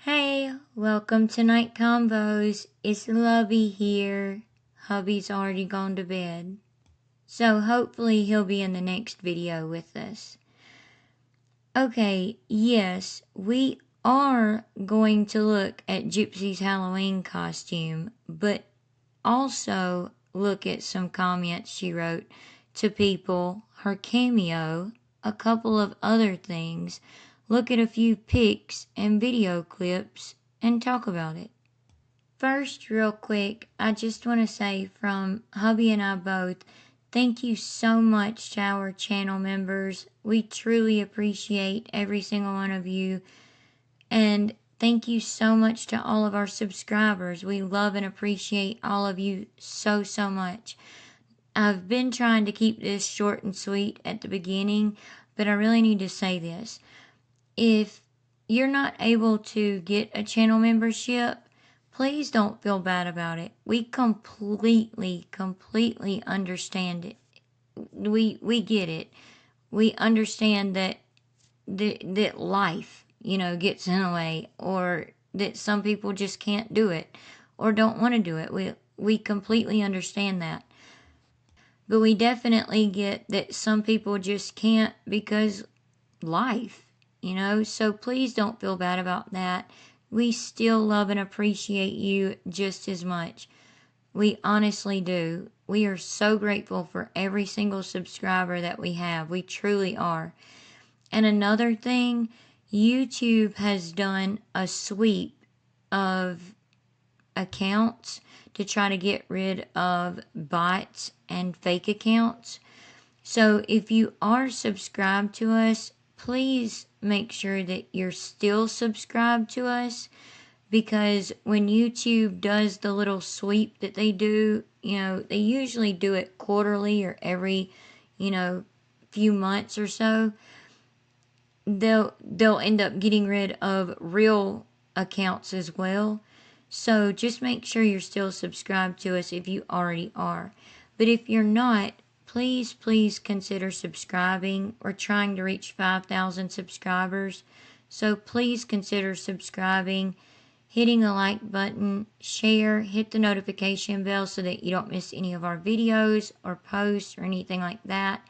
Hey, welcome to Night Combos. It's Lovey here. Hubby's already gone to bed. So hopefully he'll be in the next video with us. Okay, yes, we are going to look at Gypsy's Halloween costume, but also look at some comments she wrote to people, her cameo, a couple of other things, look at a few pics and video clips, and talk about it. First, real quick, I just want to say from hubby and I both, thank you so much to our channel members. We truly appreciate every single one of you. And thank you so much to all of our subscribers. We love and appreciate all of you so much. I've been trying to keep this short and sweet at the beginning, but I really need to say this. If you're not able to get a channel membership, please don't feel bad about it. We completely understand it. We get it. We understand that life, gets in the way, or that some people just can't do it or don't want to do it. We completely understand that. But we definitely get that some people just can't because life, so please don't feel bad about that. We still love and appreciate you just as much. We honestly do. We are so grateful for every single subscriber that we have. We truly are. And another thing, YouTube has done a sweep of accounts to try to get rid of bots and fake accounts. So if you are subscribed to us, please make sure that you're still subscribed to us, because when YouTube does the little sweep that they do, they usually do it quarterly or every, few months or so. They'll end up getting rid of real accounts as well. So just make sure you're still subscribed to us if you already are. But if you're not, please consider subscribing. We're trying to reach 5,000 subscribers. So please consider subscribing, hitting the like button, share, hit the notification bell so that you don't miss any of our videos or posts or anything like that.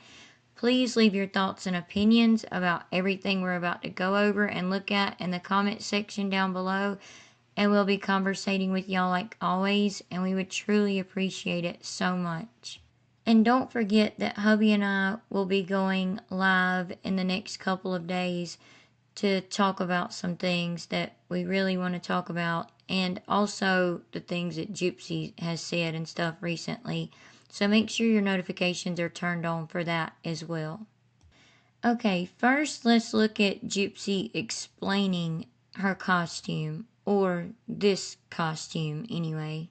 Please leave your thoughts and opinions about everything we're about to go over and look at in the comment section down below. And we'll be conversating with y'all like always, and we would truly appreciate it so much. And don't forget that hubby and I will be going live in the next couple of days to talk about some things that we really want to talk about, and also the things that Gypsy has said and stuff recently. So make sure your notifications are turned on for that as well. Okay, first let's look at Gypsy explaining her costume, or this costume anyway.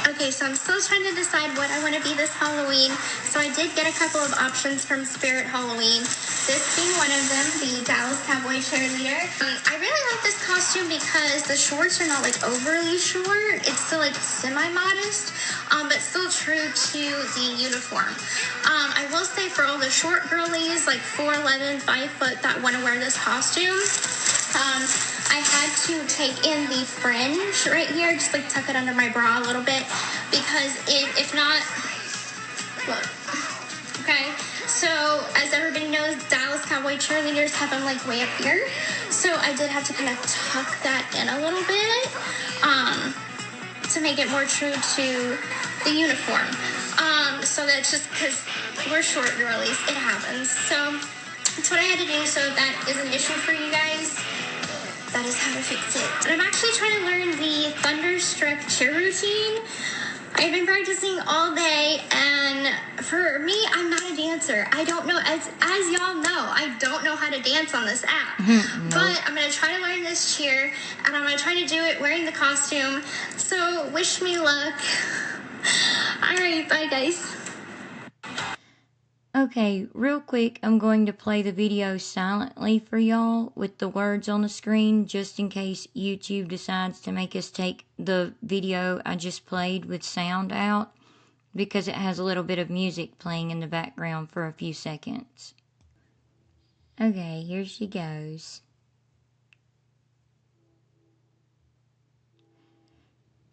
Okay, so I'm still trying to decide what I want to be this Halloween. So I did get a couple of options from Spirit Halloween. This being one of them, the Dallas Cowboy cheerleader. I really like this costume because the shorts are not like overly short. It's still like semi-modest, but still true to the uniform. I will say for all the short girlies, like 4'11", 5 foot, that want to wear this costume, I had to take in the fringe right here, just like tuck it under my bra a little bit, because if not, look, okay, so as everybody knows, Dallas Cowboy cheerleaders have them like way up here, so I did have to kind of tuck that in a little bit, to make it more true to the uniform, so that's just because we're short girlies, it happens, so that's what I had to do. So if that is an issue for you guys, that is how to fix it. And I'm actually trying to learn the Thunderstruck cheer routine. I've been practicing all day, and for me, I'm not a dancer. I don't know, as y'all know, I don't know how to dance on this app. No. But I'm going to try to learn this cheer, and I'm going to try to do it wearing the costume. So wish me luck. All right, bye guys. Okay, real quick, I'm going to play the video silently for y'all with the words on the screen, just in case YouTube decides to make us take the video I just played with sound out, because it has a little bit of music playing in the background for a few seconds. Okay, here she goes.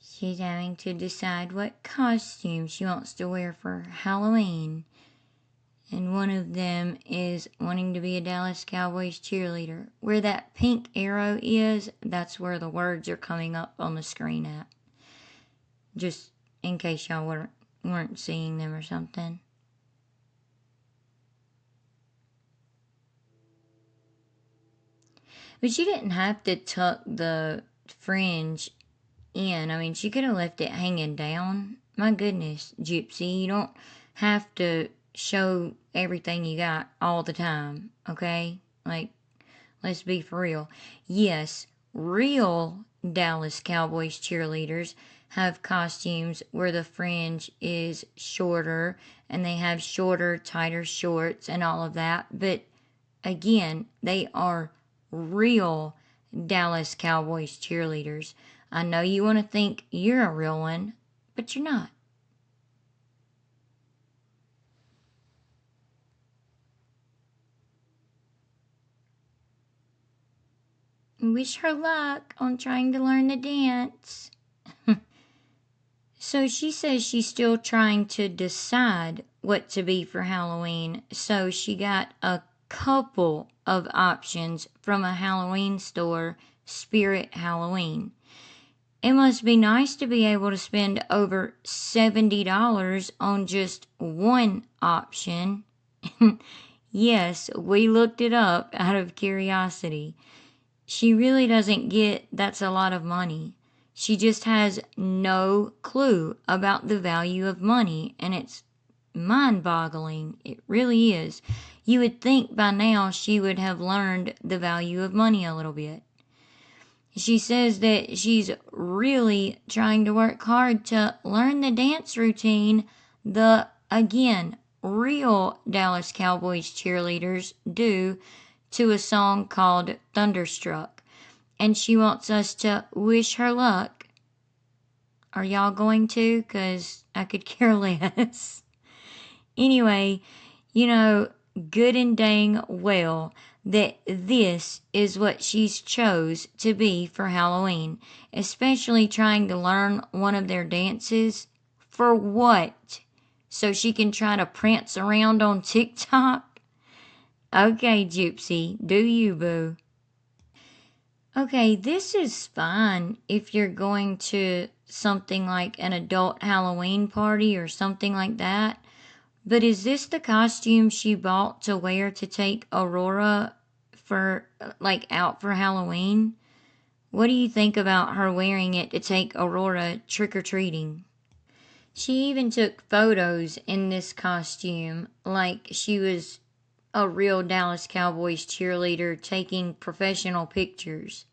She's having to decide what costume she wants to wear for Halloween. And one of them is wanting to be a Dallas Cowboys cheerleader. Where that pink arrow is, that's where the words are coming up on the screen at. Just in case y'all weren't seeing them or something. But she didn't have to tuck the fringe in. I mean, she could have left it hanging down. My goodness, Gypsy, you don't have to show everything you got all the time, okay? Like, let's be for real. Yes, real Dallas Cowboys cheerleaders have costumes where the fringe is shorter and they have shorter, tighter shorts and all of that. But again, they are real Dallas Cowboys cheerleaders. I know you want to think you're a real one, but you're not. Wish her luck on trying to learn the dance. So she says she's still trying to decide what to be for Halloween. So she got a couple of options from a Halloween store, Spirit Halloween. It must be nice to be able to spend over $70 on just one option. Yes, we looked it up out of curiosity. She really doesn't get that's a lot of money. She just has no clue about the value of money, and it's mind boggling. It really is. You would think by now she would have learned the value of money a little bit. She says that she's really trying to work hard to learn the dance routine the, again, real Dallas Cowboys cheerleaders do to a song called Thunderstruck. And she wants us to wish her luck. Are y'all going to? Because I could care less. Anyway, you know, good and dang well that this is what she's chose to be for Halloween, especially trying to learn one of their dances. For what? So she can try to prance around on TikTok? Okay, Gypsy, do you, boo. Okay, this is fine if you're going to something like an adult Halloween party or something like that. But is this the costume she bought to wear to take Aurora for, like, out for Halloween? What do you think about her wearing it to take Aurora trick or treating? She even took photos in this costume, like she was a real Dallas Cowboys cheerleader taking professional pictures.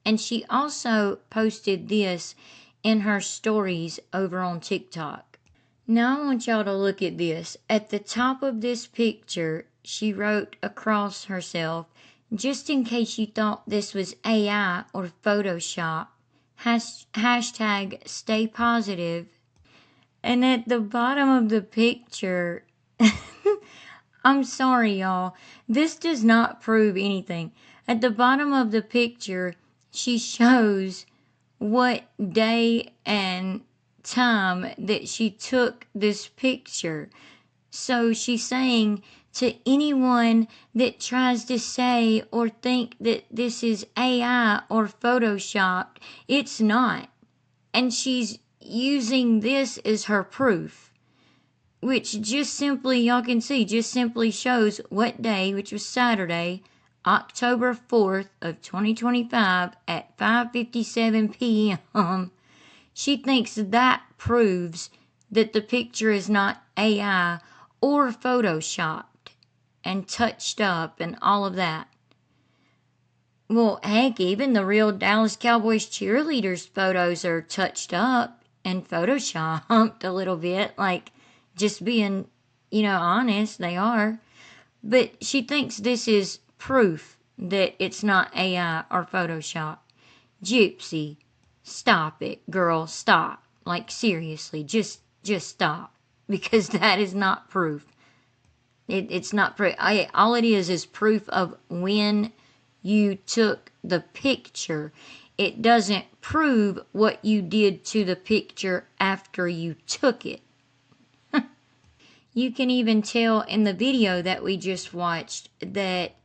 And she also posted this in her stories over on TikTok. Now I want y'all to look at this. At the top of this picture, she wrote across herself, just in case you thought this was AI or Photoshop, hashtag stay positive. And at the bottom of the picture, I'm sorry, y'all, this does not prove anything. At the bottom of the picture, she shows what day and time that she took this picture. So she's saying to anyone that tries to say or think that this is AI or Photoshopped, it's not. And she's using this as her proof, which just simply, y'all can see, just simply shows what day, which was Saturday, October 4th of 2025 at 5:57 p.m. She thinks that proves that the picture is not AI or photoshopped and touched up and all of that. Well, heck, even the real Dallas Cowboys cheerleaders' photos are touched up and photoshopped a little bit, like just being, honest, they are. But she thinks this is proof that it's not AI or Photoshop. Gypsy, stop it, girl, stop. Like seriously, just stop because that is not proof. It's not proof. All it is proof of when you took the picture. It doesn't prove what you did to the picture after you took it. You can even tell in the video that we just watched that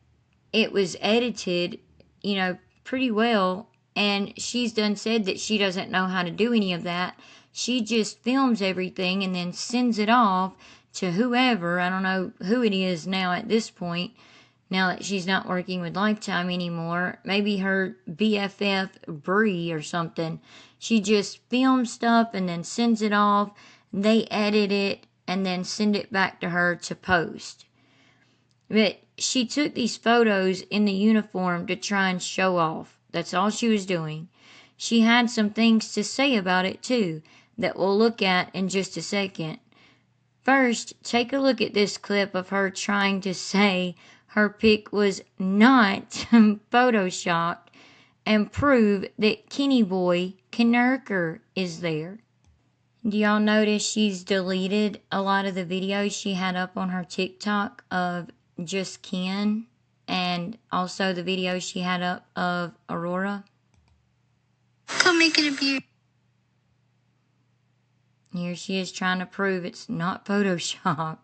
it was edited, pretty well. And she's done said that she doesn't know how to do any of that. She just films everything and then sends it off to whoever. I don't know who it is now at this point, now that she's not working with Lifetime anymore. Maybe her BFF Bree or something. She just films stuff and then sends it off. They edit it and then send it back to her to post. But she took these photos in the uniform to try and show off. That's all she was doing. She had some things to say about it too that we'll look at in just a second. First, take a look at this clip of her trying to say her pic was not photoshopped and prove that Kenny Boy Knerker is there. Do y'all notice she's deleted a lot of the videos she had up on her TikTok of just Ken, and also the videos she had up of Aurora? Come make it a beer. Here she is trying to prove it's not photoshopped.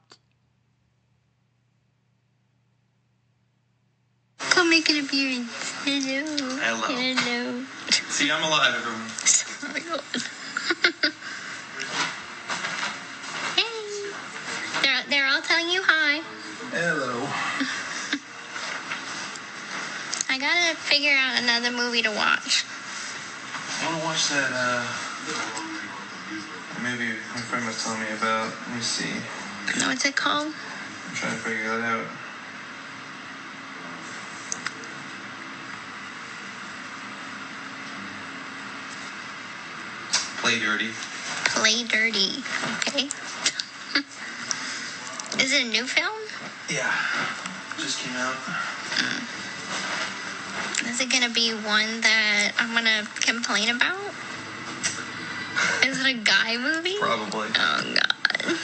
Come make it a beer. Hello. Hello. Hello. See, I'm alive, everyone. Oh my god. Hey. They're all telling you hi. Hello. I gotta figure out another movie to watch. I want to watch that movie my friend was telling me about. Let me see. What's it called? I'm trying to figure that out. Play Dirty. Play Dirty. Okay. Is it a new film? Yeah. Just came out. Is it gonna be one that I'm gonna complain about? Is it a guy movie? Probably. Oh god.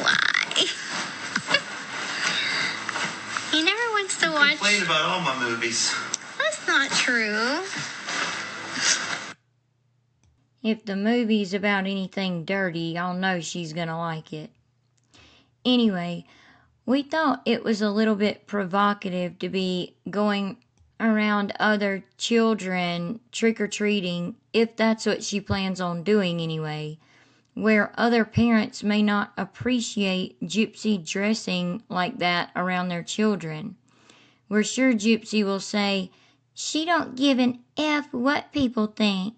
Why? He never wants to watch. Complain about all my movies. That's not true. If the movie's about anything dirty, y'all know she's gonna like it. Anyway, we thought it was a little bit provocative to be going around other children trick-or-treating, if that's what she plans on doing anyway, where other parents may not appreciate Gypsy dressing like that around their children. We're sure Gypsy will say, "She don't give an F what people think."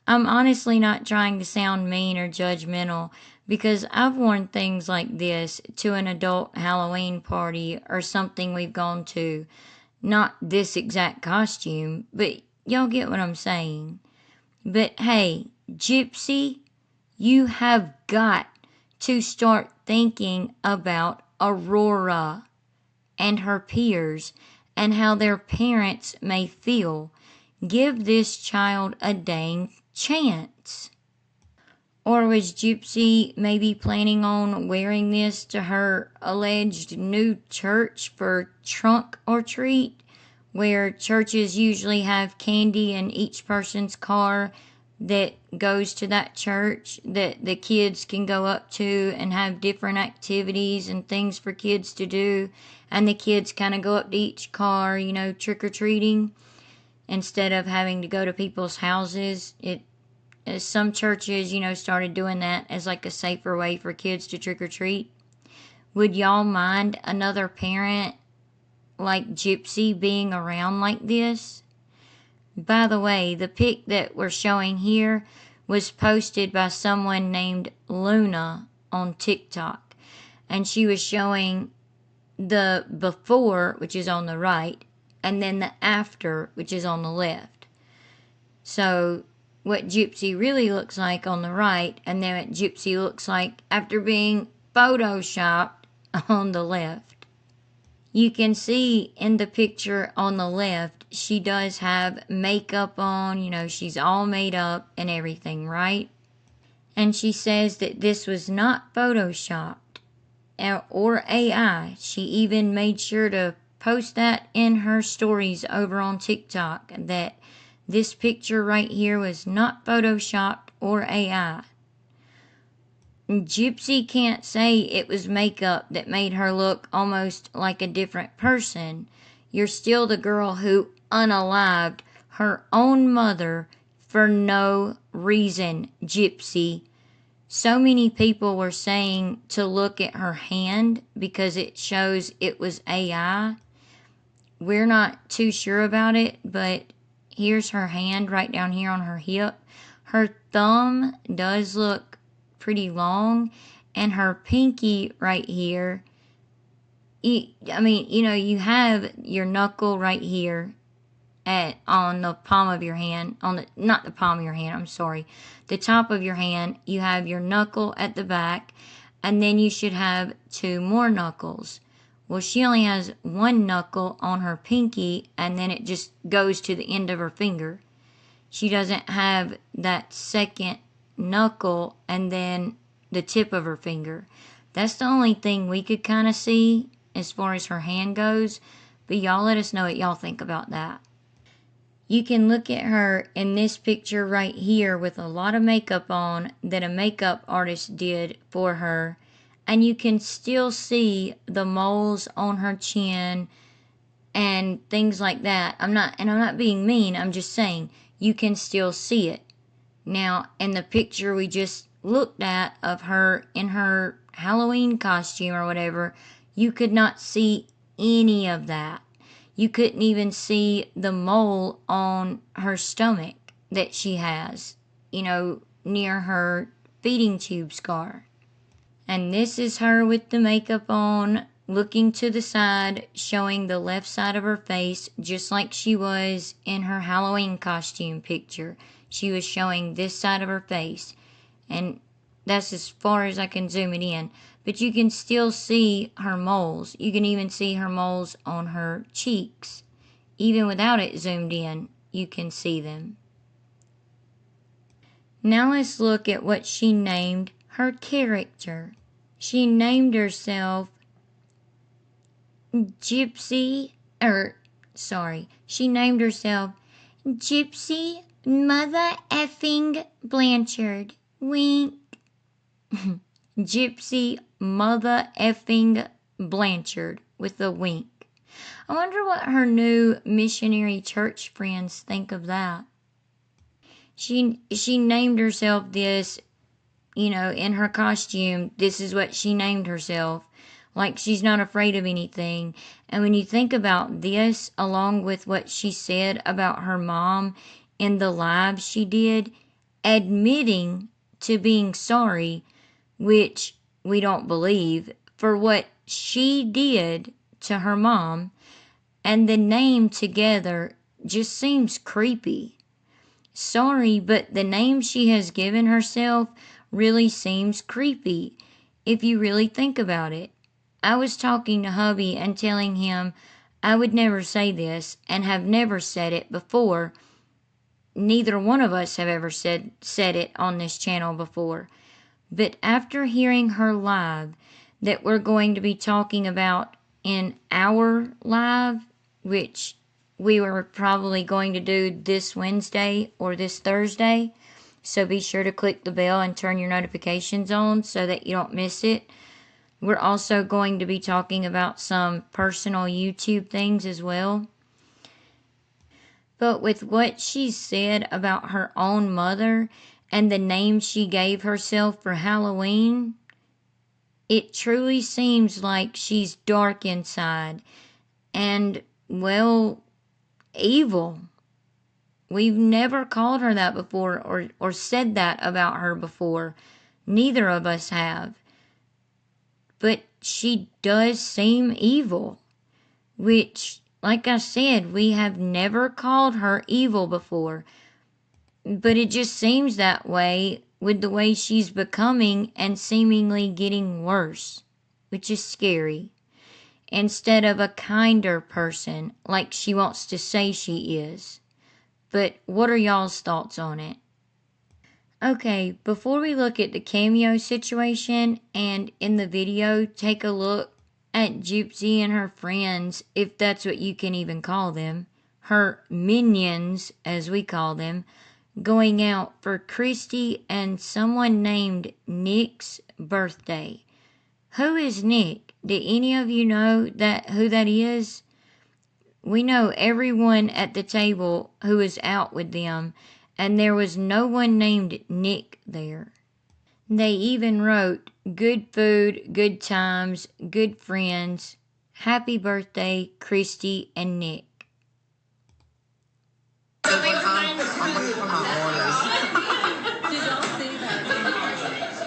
I'm honestly not trying to sound mean or judgmental, because I've worn things like this to an adult Halloween party or something we've gone to. Not this exact costume, but y'all get what I'm saying. But hey, Gypsy, you have got to start thinking about Aurora and her peers and how their parents may feel. Give this child a dang chance. Or was Gypsy maybe planning on wearing this to her alleged new church for trunk or treat, where churches usually have candy in each person's car that goes to that church that the kids can go up to and have different activities and things for kids to do, and the kids kind of go up to each car, trick-or-treating, instead of having to go to people's houses. Some churches, started doing that as like a safer way for kids to trick-or-treat. Would y'all mind another parent like Gypsy being around like this? By the way, the pic that we're showing here was posted by someone named Luna on TikTok. And she was showing the before, which is on the right, and then the after, which is on the left. So what Gypsy really looks like on the right, and then what Gypsy looks like after being photoshopped on the left. You can see in the picture on the left, she does have makeup on, she's all made up and everything, right? And she says that this was not photoshopped. or AI. She even made sure to post that in her stories over on TikTok, that this picture right here was not photoshopped or AI. Gypsy can't say it was makeup that made her look almost like a different person. You're still the girl who unalived her own mother for no reason, Gypsy. So many people were saying to look at her hand because it shows it was AI. We're not too sure about it, but here's her hand right down here on her hip. Her thumb does look pretty long, and her pinky right here. You have your knuckle right here on the palm of your hand, not the palm of your hand, I'm sorry, the top of your hand. You have your knuckle at the back, and then you should have 2 more knuckles. Well, she only has 1 knuckle on her pinky, and then it just goes to the end of her finger. She doesn't have that second knuckle and then the tip of her finger. That's the only thing we could kind of see as far as her hand goes, but y'all let us know what y'all think about that. You can look at her in this picture right here with a lot of makeup on that a makeup artist did for her, and you can still see the moles on her chin and things like that. I'm not being mean, I'm just saying you can still see it. Now, in the picture we just looked at of her in her Halloween costume or whatever, you could not see any of that. You couldn't even see the mole on her stomach that she has, near her feeding tube scar. And this is her with the makeup on, looking to the side, showing the left side of her face, just like she was in her Halloween costume picture. She was showing this side of her face, and that's as far as I can zoom it in. But you can still see her moles. You can even see her moles on her cheeks. Even without it zoomed in, you can see them. Now let's look at what she named her character. She named herself Gypsy Mother Effing Blanchard. Wink. Gypsy Mother Effing Blanchard with a wink. I wonder what her new missionary church friends think of that. She named herself this, in her costume. This is what she named herself. Like she's not afraid of anything. And when you think about this, along with what she said about her mom in the live she did, admitting to being sorry, which we don't believe, for what she did to her mom, and the name together just seems creepy. Sorry, but the name she has given herself really seems creepy if you really think about it. I was talking to hubby and telling him I would never say this and have never said it before. Neither one of us have ever said it on this channel before. But after hearing her live that we're going to be talking about in our live, which we were probably going to do this Wednesday or this Thursday, so be sure to click the bell and turn your notifications on so that you don't miss it. We're also going to be talking about some personal YouTube things as well. But with what she said about her own mother and the name she gave herself for Halloween, it truly seems like she's dark inside and, well, evil. We've never called her that before or said that about her before. Neither of us have. But she does seem evil, which, like I said, we have never called her evil before. But it just seems that way with the way she's becoming and seemingly getting worse, which is scary. Instead of a kinder person like she wants to say she is. But what are y'all's thoughts on it? Okay, before we look at the Cameo situation and in the video, take a look at Gypsy and her friends, if that's what you can even call them, her minions, as we call them, going out for Christy and someone named Nick's birthday. Who is Nick? Did any of you know who that is? We know everyone at the table who is out with them, and there was no one named Nick there. They even wrote, "Good food, good times, good friends. Happy birthday, Christy and Nick." I'm waiting for my orders. Did y'all see that the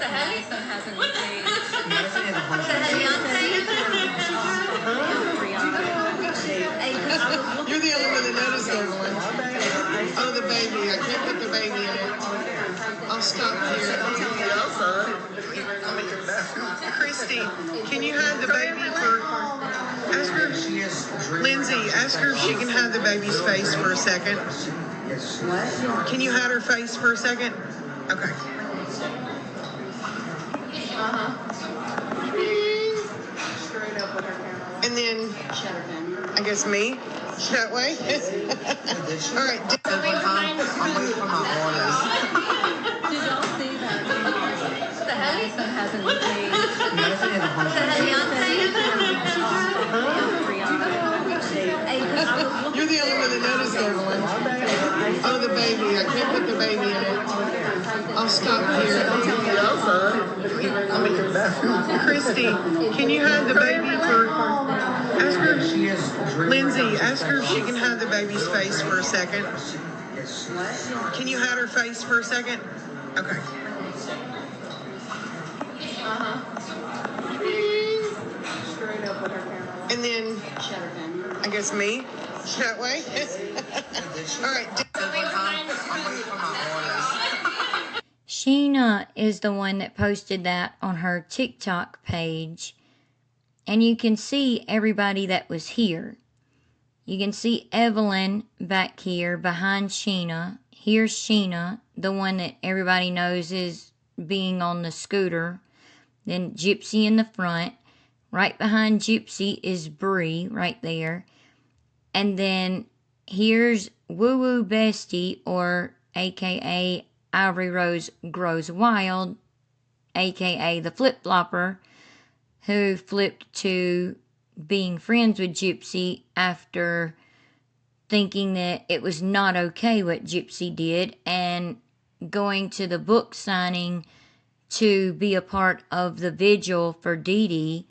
Madison hasn't paid? Madison has a bunch of You're the only one that noticed, Evelyn. Oh, the baby. I can't put the baby in it. I'll stop here. Christy, can you hide the baby for... Ask her... Lindsay, ask her if she can hide the baby's face for a second. What? Can you hide her face for a second? Okay. And then, I guess me? That way? All right. I'm waiting for my orders. Did y'all see that the Madison hasn't paid? Madison has a bunch of You're the only one that noticed, Evelyn. Oh, the baby. I can't put the baby in it. I'll stop here. Christy, can you hide the baby for... Ask her... Lindsay, ask her if she can hide the baby's face for a second. What? Can you hide her face for a second? Okay. And then, I guess me? That way? All right. I'm waiting for my orders. Sheena is the one that posted that on her TikTok page. And you can see everybody that was here. You can see Evelyn back here behind Sheena. Here's Sheena, the one that everybody knows is being on the scooter. Then Gypsy in the front. Right behind Gypsy is Bree right there. And then here's Woo Woo Bestie, or aka Ivory Rose Grows Wild, aka the Flip Flopper, who flipped to being friends with Gypsy after thinking that it was not okay what Gypsy did, and going to the book signing to be a part of the vigil for Dee Dee.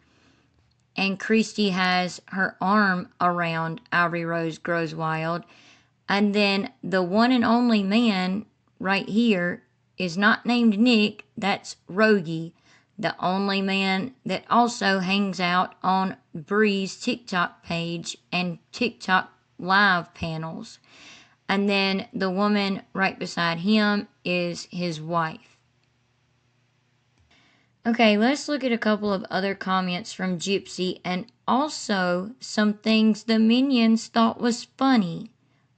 And Christy has her arm around Ivory Rose Grows Wild. And then the one and only man right here is not named Nick, that's Rogie, the only man that also hangs out on Bree's TikTok page and TikTok live panels. And then the woman right beside him is his wife. Okay, let's look at a couple of other comments from Gypsy and also some things the minions thought was funny.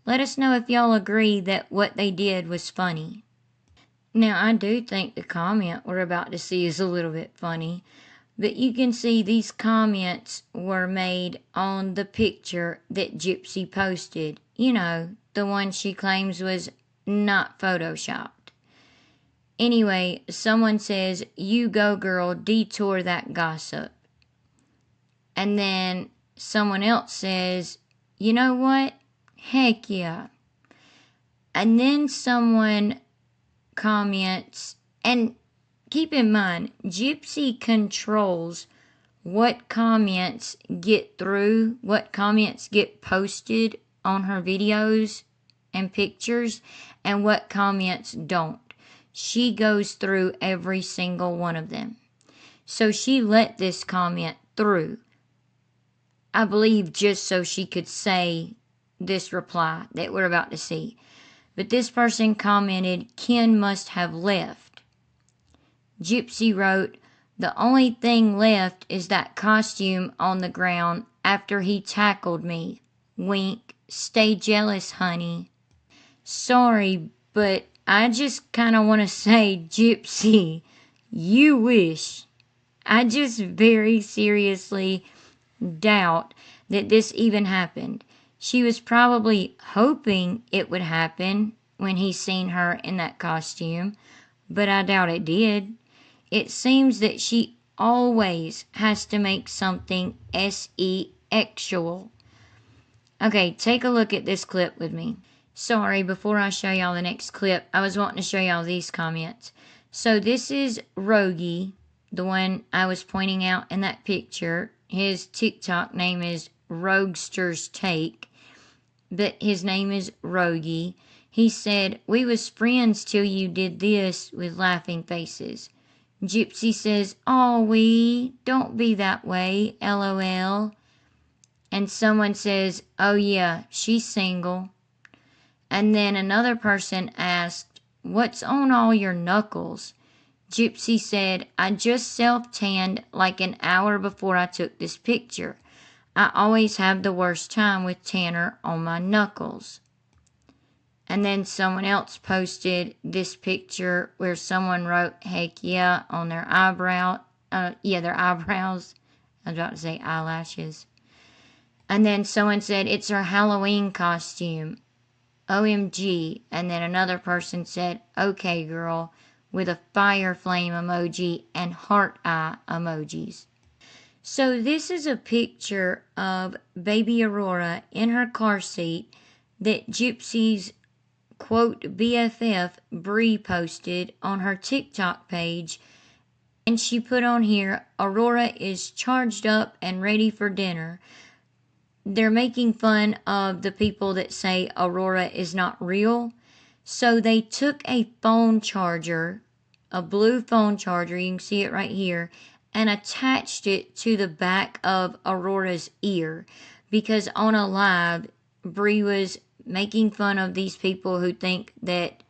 Let us know if y'all agree that what they did was funny. Now, I do think the comment we're about to see is a little bit funny, but you can see these comments were made on the picture that Gypsy posted. You know, the one she claims was not photoshopped. Anyway, someone says, "You go girl, detour that gossip." And then someone else says, "You know what? Heck yeah." And then someone comments, and keep in mind, Gypsy controls what comments get through, what comments get posted on her videos and pictures, and what comments don't. She goes through every single one of them. So she let this comment through, I believe, just so she could say this reply that we're about to see. But this person commented, "Ken must have left." Gypsy wrote, "The only thing left is that costume on the ground after he tackled me. Wink. Stay jealous, honey. Sorry, but I just kind of want to say, Gypsy, you wish. I just very seriously doubt that this even happened. She was probably hoping it would happen when he seen her in that costume, but I doubt it did. It seems that she always has to make something sexual. Okay, take a look at this clip with me. Sorry, before I show y'all the next clip, I was wanting to show y'all these comments. So this is Rogie, the one I was pointing out in that picture. His TikTok name is Roguester's Take, but his name is Rogie. He said, "We was friends till you did this," with laughing faces. Gypsy says, "Aw, don't be that way, LOL." And someone says, "Oh yeah, she's single." And then another person asked, "What's on all your knuckles?" Gypsy said, "I just self-tanned like an hour before I took this picture. I always have the worst time with tanner on my knuckles." And then someone else posted this picture where someone wrote, "Heck yeah," on their their eyebrows. I was about to say eyelashes. And then someone said, "It's her Halloween costume. OMG." And then another person said, "Okay, girl," with a fire flame emoji and heart eye emojis. So this is a picture of baby Aurora in her car seat that Gypsy's quote BFF Bree posted on her TikTok page, and she put on here, "Aurora is charged up and ready for dinner." They're making fun of the people that say Aurora is not real. So they took a phone charger, a blue phone charger, you can see it right here, and attached it to the back of Aurora's ear. Because on a live, Bree was making fun of these people who think that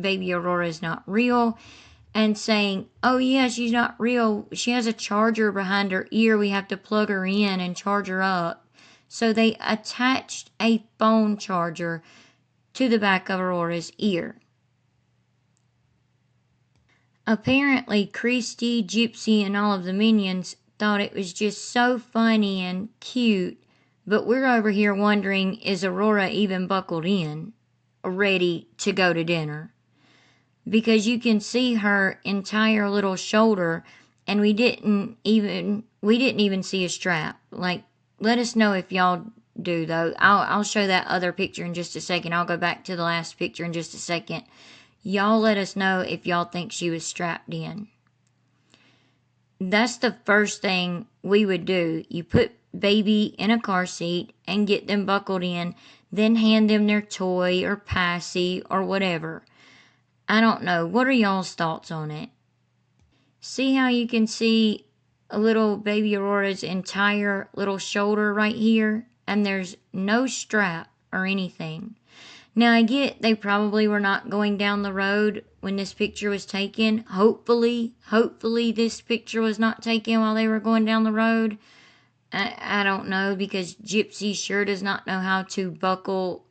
baby Aurora is not real, and saying, "Oh yeah, she's not real. She has a charger behind her ear. We have to plug her in and charge her up." So they attached a phone charger to the back of Aurora's ear. Apparently, Christy, Gypsy, and all of the minions thought it was just so funny and cute, but we're over here wondering, is Aurora even buckled in, ready to go to dinner? Because you can see her entire little shoulder, and we didn't even see a strap. Like, let us know if y'all do, though. I'll show that other picture in just a second. I'll go back to the last picture in just a second. Y'all let us know if y'all think she was strapped in. That's the first thing we would do. You put baby in a car seat and get them buckled in, then hand them their toy or passy or whatever. I don't know. What are y'all's thoughts on it? See how you can see a little baby Aurora's entire little shoulder right here, and there's no strap or anything. Now I get they probably were not going down the road when this picture was taken. Hopefully this picture was not taken while they were going down the road. I don't know, because Gypsy sure does not know how to buckle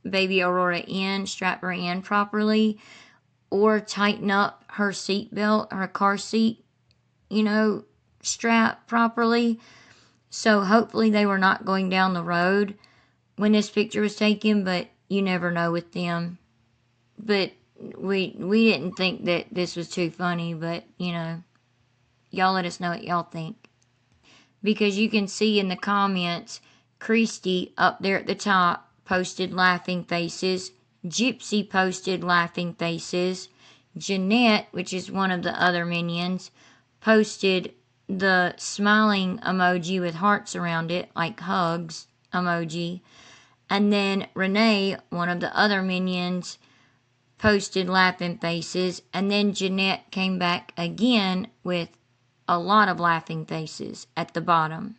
baby Aurora in, strap her in properly, or tighten up her seatbelt, her car seat, strap properly. So hopefully they were not going down the road when this picture was taken, but you never know with them. But we didn't think that this was too funny, but y'all let us know what y'all think. Because you can see in the comments, Christy up there at the top posted laughing faces. Gypsy posted laughing faces. Jeanette, which is one of the other minions, posted the smiling emoji with hearts around it, like hugs emoji. And then Renee, one of the other minions, posted laughing faces. And then Jeanette came back again with a lot of laughing faces at the bottom.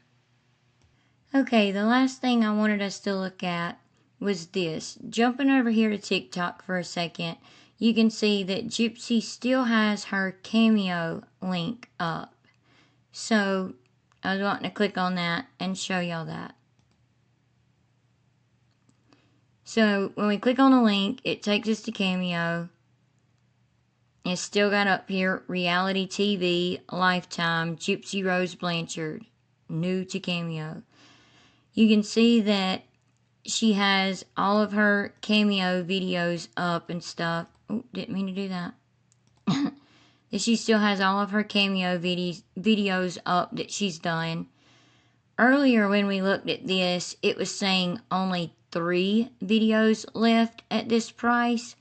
Okay, the last thing I wanted us to look at was this. Jumping over here to TikTok for a second, you can see that Gypsy still has her Cameo link up. So I was wanting to click on that and show y'all that. So when we click on the link, it takes us to Cameo. It's still got up here, reality TV, Lifetime, Gypsy Rose Blanchard, new to Cameo. You can see that she has all of her Cameo videos up and stuff. Oh, didn't mean to do that. That she still has all of her Cameo videos up that she's done. Earlier when we looked at this, it was saying only 3 videos left at this price,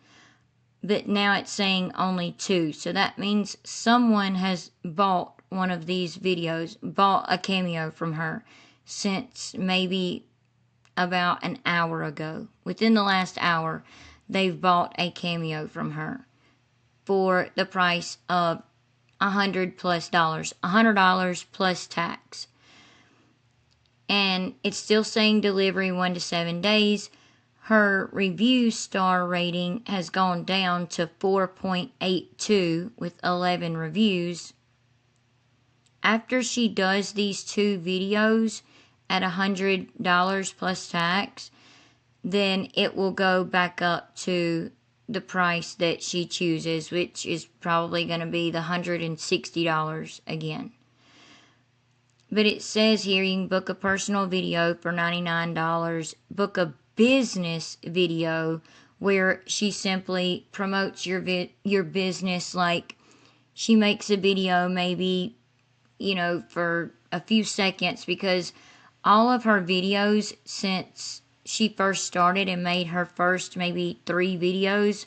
but now it's saying only 2. So that means someone has bought one of these videos, bought a Cameo from her since maybe about an hour ago. Within the last hour, they've bought a Cameo from her for the price of $100 plus, $100 plus tax. And it's still saying delivery 1 to 7 days. Her review star rating has gone down to 4.82 with 11 reviews. After she does these 2 videos at $100 plus tax, then it will go back up to the price that she chooses, which is probably going to be the $160 again. But it says here you can book a personal video for $99, book a business video where she simply promotes your business, like she makes a video maybe, for a few seconds, because all of her videos since she first started and made her first maybe 3 videos,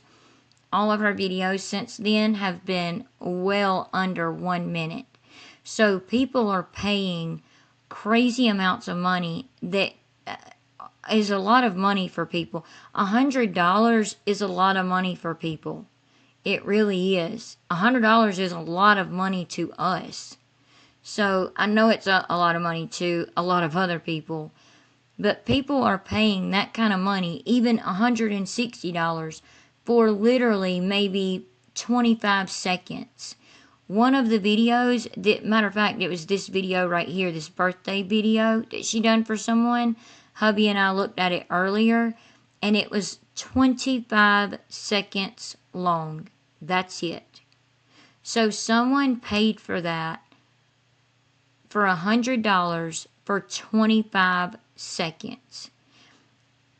all of her videos since then have been well under 1 minute. So people are paying crazy amounts of money that is a lot of money for people. $100 is a lot of money for people. It really is. $100 is a lot of money to us. So I know it's a lot of money to a lot of other people. But people are paying that kind of money, even $160, for literally maybe 25 seconds. One of the videos, matter of fact, it was this video right here, this birthday video that she done for someone. Hubby and I looked at it earlier, and it was 25 seconds long. That's it. So someone paid for that for $100 for 25 seconds.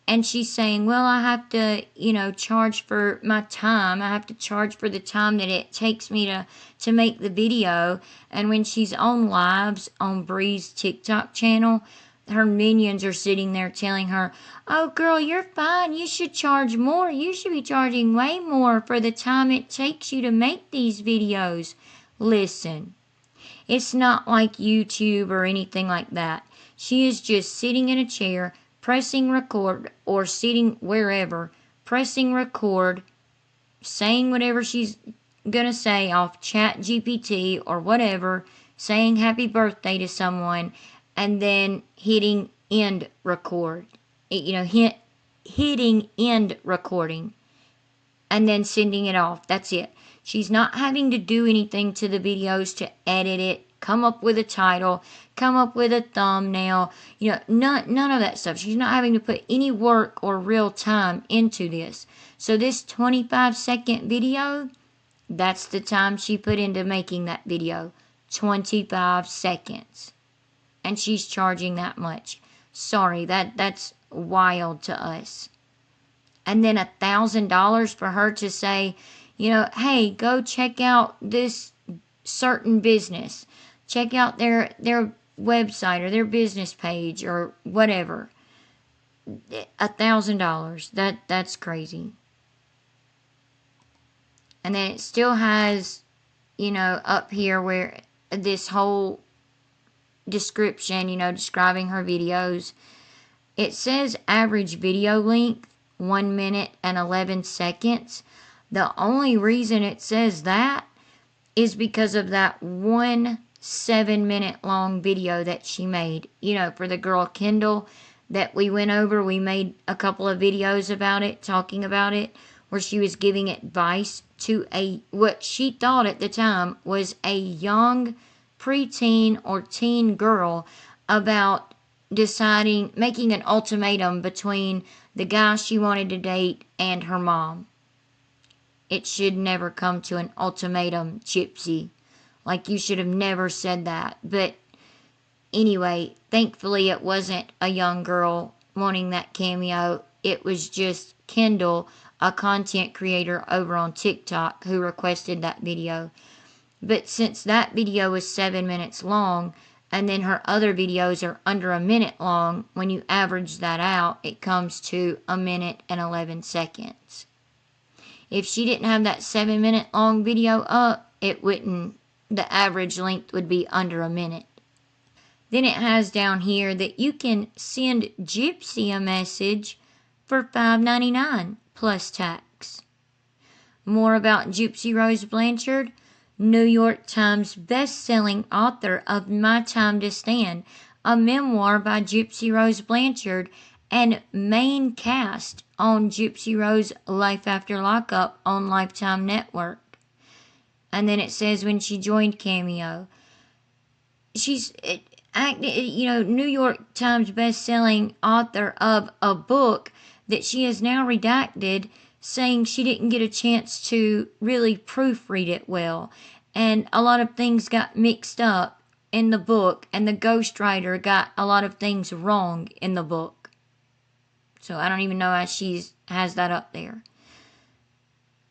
And she's saying, well, I have to, charge for my time. I have to charge for the time that it takes me to make the video. And when she's on lives on Bree's TikTok channel, her minions are sitting there telling her, oh, girl, you're fine. You should charge more. You should be charging way more for the time it takes you to make these videos. Listen, it's not like YouTube or anything like that. She is just sitting in a chair, pressing record, or sitting wherever, pressing record, saying whatever she's gonna say off Chat GPT or whatever, saying happy birthday to someone, and then hitting end record. Hitting end recording, and then sending it off. That's it. She's not having to do anything to the videos to edit it, come up with a title, come up with a thumbnail, none of that stuff. She's not having to put any work or real time into this. So this 25-second video, that's the time she put into making that video. 25 seconds. And she's charging that much. Sorry, that's wild to us. And then $1,000 for her to say, hey, go check out this certain business. Check out their website or their business page or whatever. $1,000. That's crazy. And then it still has, up here where this whole description, describing her videos. It says average video length, 1 minute and 11 seconds. The only reason it says that is because of that 1 7-minute long video that she made, for the girl Kendall that we went over. We made a couple of videos about it, talking about it, where she was giving advice to what she thought at the time was a young preteen or teen girl about making an ultimatum between the guy she wanted to date and her mom. it should never come to an ultimatum, Gypsy. Like, you should have never said that. But anyway, thankfully it wasn't a young girl wanting that cameo. It was just Kendall, a content creator over on TikTok, who requested that video. But since that video was 7 minutes long, and then her other videos are under a minute long, when you average that out, it comes to 1 minute and 11 seconds. If she didn't have that 7 minute long video up, it wouldn't, the average length would be under a minute. Then it has down here that you can send Gypsy a message for $5.99 plus tax. More about Gypsy Rose Blanchard. New York Times best-selling author of My Time to Stand, a memoir by Gypsy Rose Blanchard, and main cast on Gypsy Rose Life After Lockup on Lifetime Network. And then it says when she joined Cameo, she's New York Times best-selling author of a book that she has now redacted, saying she didn't get a chance to really proofread it well. And a lot of things got mixed up in the book, and the ghostwriter got a lot of things wrong in the book. So I don't even know how she has that up there.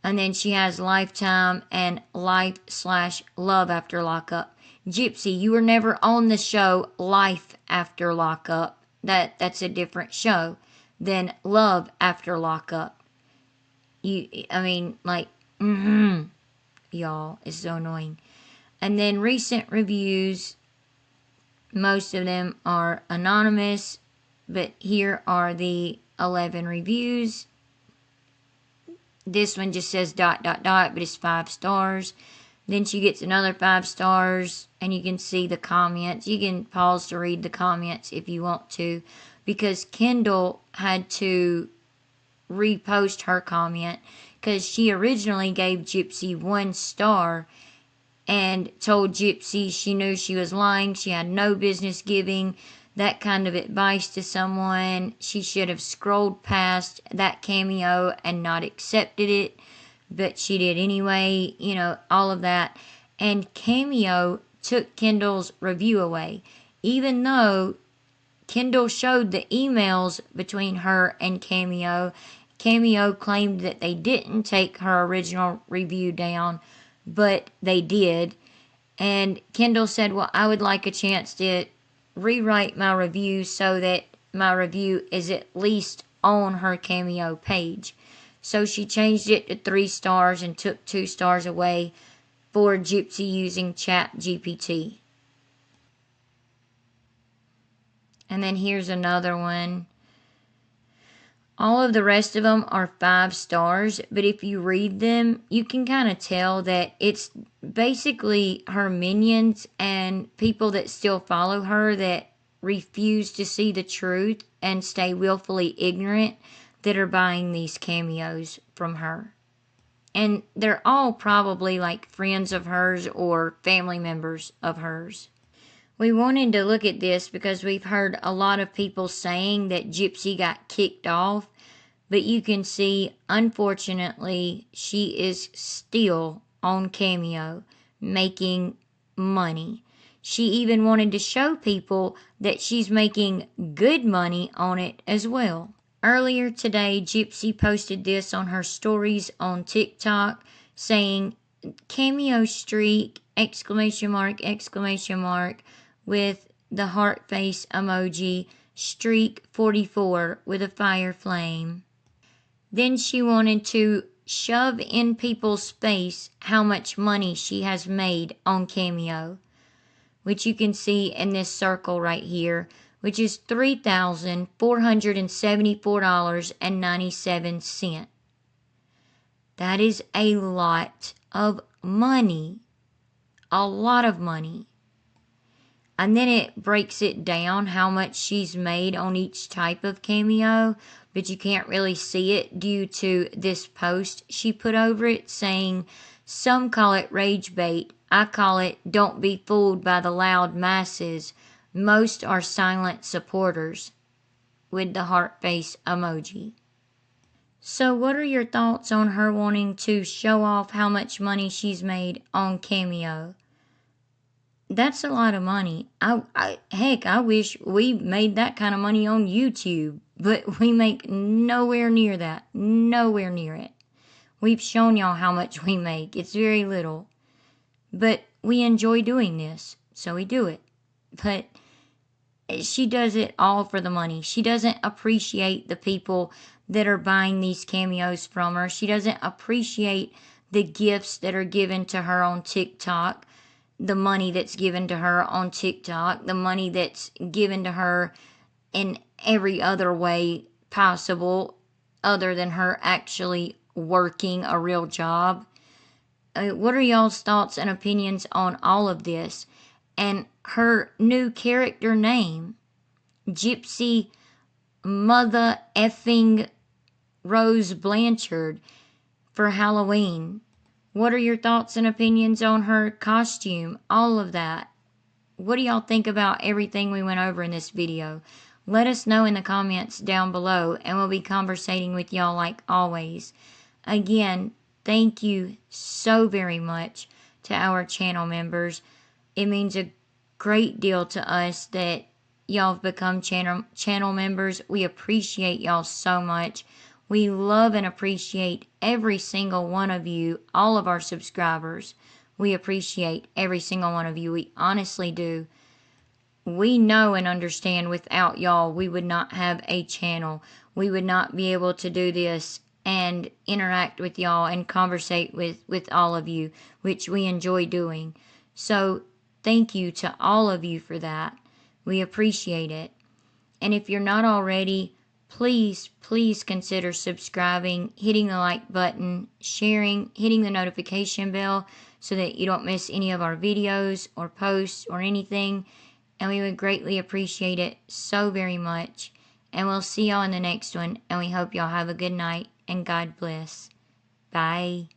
And then she has Lifetime and Life/Love After Lockup. Gypsy, you were never on the show Life After Lockup. That's a different show than Love After Lockup. Y'all, it's so annoying. And then recent reviews, most of them are anonymous, but here are the 11 reviews. This one just says ... but it's 5 stars. Then she gets another 5 stars, and you can see the comments. You can pause to read the comments if you want to, because Kendall had to repost her comment because she originally gave Gypsy 1 star and told Gypsy she knew she was lying. She had no business giving that kind of advice to someone. She should have scrolled past that cameo and not accepted it, but she did anyway, all of that. And Cameo took Kendall's review away, even though Kendall showed the emails between her and Cameo. Cameo claimed that they didn't take her original review down, but they did. And Kendall said, well, I would like a chance to rewrite my review so that my review is at least on her Cameo page. So she changed it to 3 stars and took 2 stars away for Gypsy using ChatGPT. And then here's another one. All of the rest of them are 5 stars, but if you read them, you can kind of tell that it's basically her minions and people that still follow her that refuse to see the truth and stay willfully ignorant that are buying these cameos from her. And they're all probably like friends of hers or family members of hers. We wanted to look at this because we've heard a lot of people saying that Gypsy got kicked off, but you can see, unfortunately, she is still on Cameo making money. She even wanted to show people that she's making good money on it as well. Earlier today, Gypsy posted this on her stories on TikTok saying, Cameo streak, ! With the heart face emoji, streak 44 with a fire flame. Then she wanted to shove in people's face how much money she has made on Cameo, which you can see in this circle right here, which is $3,474.97. That is a lot of money. A lot of money. And then it breaks it down how much she's made on each type of cameo, but you can't really see it due to this post she put over it saying, some call it rage bait, I call it don't be fooled by the loud masses, most are silent supporters, with the heart face emoji. So what are your thoughts on her wanting to show off how much money she's made on Cameo? That's a lot of money. Heck, I wish we made that kind of money on YouTube, but we make nowhere near that. Nowhere near it. We've shown y'all how much we make. It's very little. But we enjoy doing this, so we do it. But she does it all for the money. She doesn't appreciate the people that are buying these cameos from her. She doesn't appreciate the gifts that are given to her on TikTok, the money that's given to her on TikTok, the money that's given to her in every other way possible other than her actually working a real job. What are y'all's thoughts and opinions on all of this? And her new character name, Gypsy Mother Effing Rose Blanchard, for Halloween. What are your thoughts and opinions on her costume? All of that. What do y'all think about everything we went over in this video? Let us know in the comments down below, and we'll be conversating with y'all like always. Again, thank you so very much to our channel members. It means a great deal to us that y'all have become channel members. We appreciate y'all so much. We love and appreciate every single one of you, all of our subscribers. We appreciate every single one of you. We honestly do. We know and understand without y'all, we would not have a channel. We would not be able to do this and interact with y'all and conversate with all of you, which we enjoy doing. So thank you to all of you for that. We appreciate it. And if you're not already, please consider subscribing, hitting the like button, sharing, hitting the notification bell so that you don't miss any of our videos or posts or anything. And we would greatly appreciate it so very much. And we'll see y'all in the next one. And we hope y'all have a good night and God bless. Bye.